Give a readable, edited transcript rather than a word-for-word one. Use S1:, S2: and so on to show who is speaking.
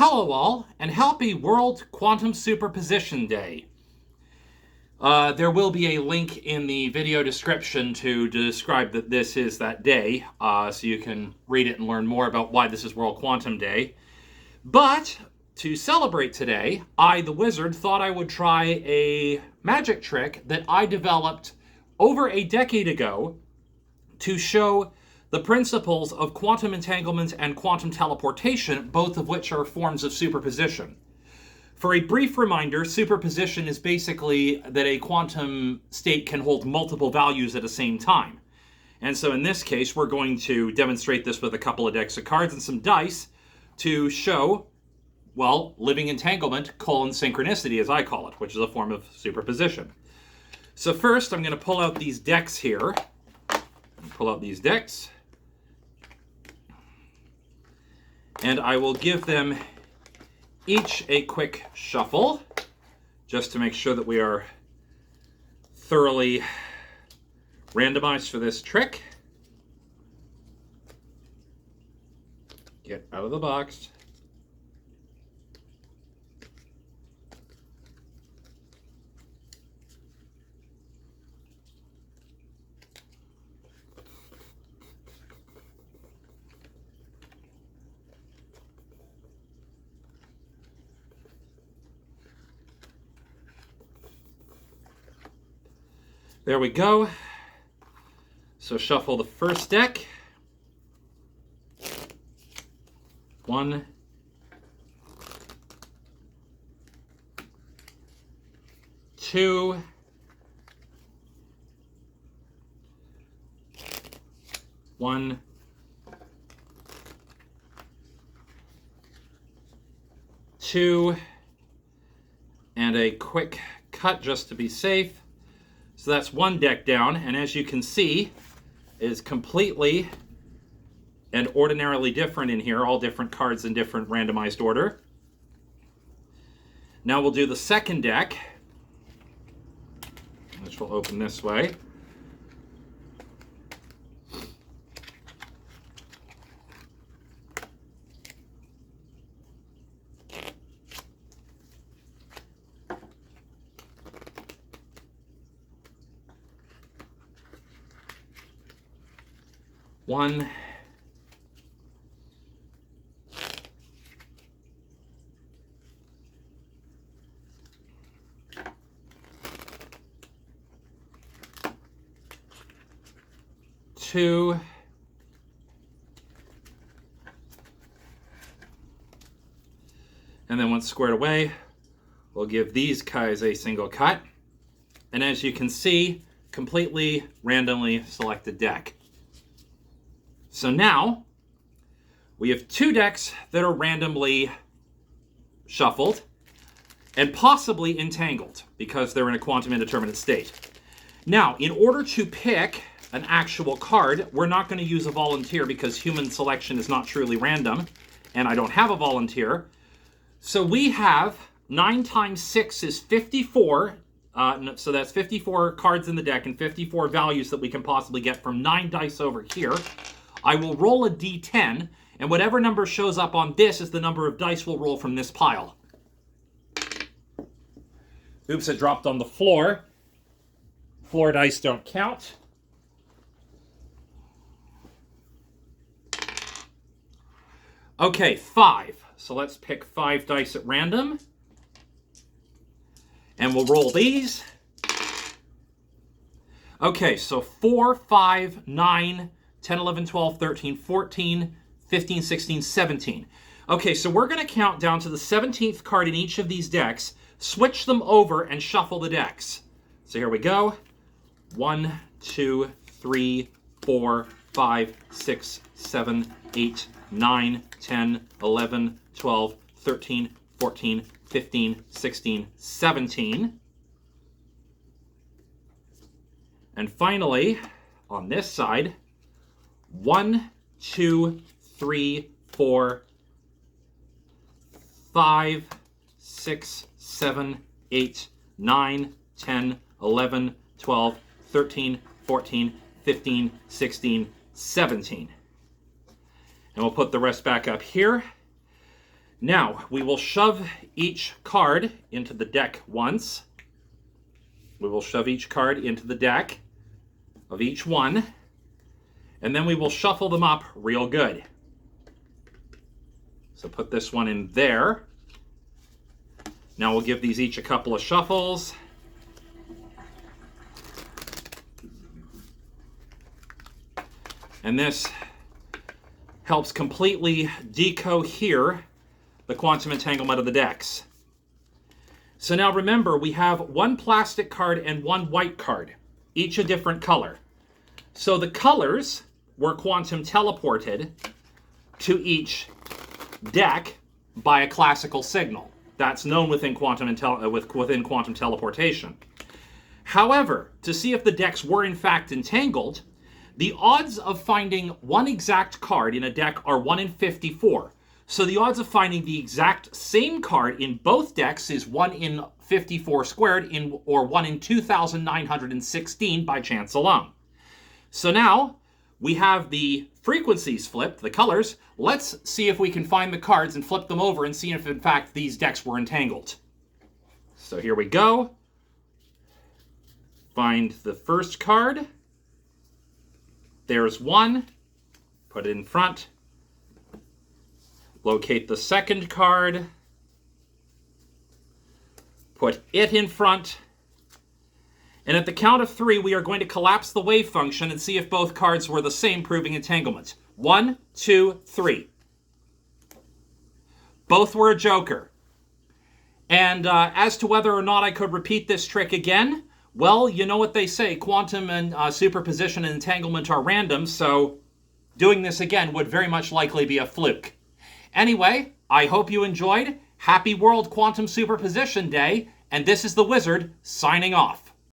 S1: Hello all, and happy World Quantum Superposition Day. There will be a link in the video description to describe that this is that day, so you can read it and learn more about why this is World Quantum Day. But to celebrate today, I, the wizard, thought I would try a magic trick that I developed over a decade ago to show the principles of quantum entanglement and quantum teleportation, both of which are forms of superposition. For a brief reminder, superposition is basically that a quantum state can hold multiple values at the same time. And so in this case, we're going to demonstrate this with a couple of decks of cards and some dice to show, well, living entanglement, synchronicity, as I call it, which is a form of superposition. So first, I'm going to pull out these decks here. Pull out these decks. And I will give them each a quick shuffle, just to make sure that we are thoroughly randomized for this trick. Get out of the box. There we go. So shuffle the first deck. 1, 2, 1, 2, and a quick cut just to be safe. So that's one deck down, and as you can see, is completely and ordinarily different in here, all different cards in different randomized order. Now we'll do the second deck, which will open this way. One, two, and then once squared away, we'll give these guys a single cut. And as you can see, completely randomly selected deck. So now, we have two decks that are randomly shuffled and possibly entangled because they're in a quantum indeterminate state. Now, in order to pick an actual card, we're not going to use a volunteer because human selection is not truly random, and I don't have a volunteer. So we have 9 times 6 is 54, so that's 54 cards in the deck and 54 values that we can possibly get from 9 dice over here. I will roll a d10, and whatever number shows up on this is the number of dice we'll roll from this pile. Oops, it dropped on the floor. Floor dice don't count. Okay, 5. So let's pick 5 dice at random. And we'll roll these. Okay, so 4, 5, 9, 10, 11, 12, 13, 14, 15, 16, 17. Okay, so we're going to count down to the 17th card in each of these decks, switch them over, and shuffle the decks. So here we go. 1, 2, 3, 4, 5, 6, 7, 8, 9, 10, 11, 12, 13, 14, 15, 16, 17. And finally, on this side, 1, 2, 3, 4, 5, 6, 7, 8, 9, 10, 11, 12, 13, 14, 15, 16, 17. And we'll put the rest back up here. Now, we will shove each card into the deck once. We will shove each card into the deck of each one. And then we will shuffle them up real good. So put this one in there. Now we'll give these each a couple of shuffles. And this helps completely decohere the quantum entanglement of the decks. So now remember, we have one plastic card and one white card, each a different color. So the colors were quantum teleported to each deck by a classical signal. That's known within quantum teleportation. However, to see if the decks were in fact entangled, the odds of finding one exact card in a deck are 1 in 54. So the odds of finding the exact same card in both decks is 1 in 54 squared, or 1 in 2,916 by chance alone. So now we have the frequencies flipped, the colors. Let's see if we can find the cards and flip them over and see if in fact these decks were entangled. So here we go. Find the first card. There's one. Put it in front. Locate the second card. Put it in front. And at the count of 3, we are going to collapse the wave function and see if both cards were the same, proving entanglement. 1, 2, 3. Both were a joker. And as to whether or not I could repeat this trick again, well, you know what they say. Quantum and superposition and entanglement are random, so doing this again would very much likely be a fluke. Anyway, I hope you enjoyed. Happy World Quantum Superposition Day, and this is the Wizard signing off.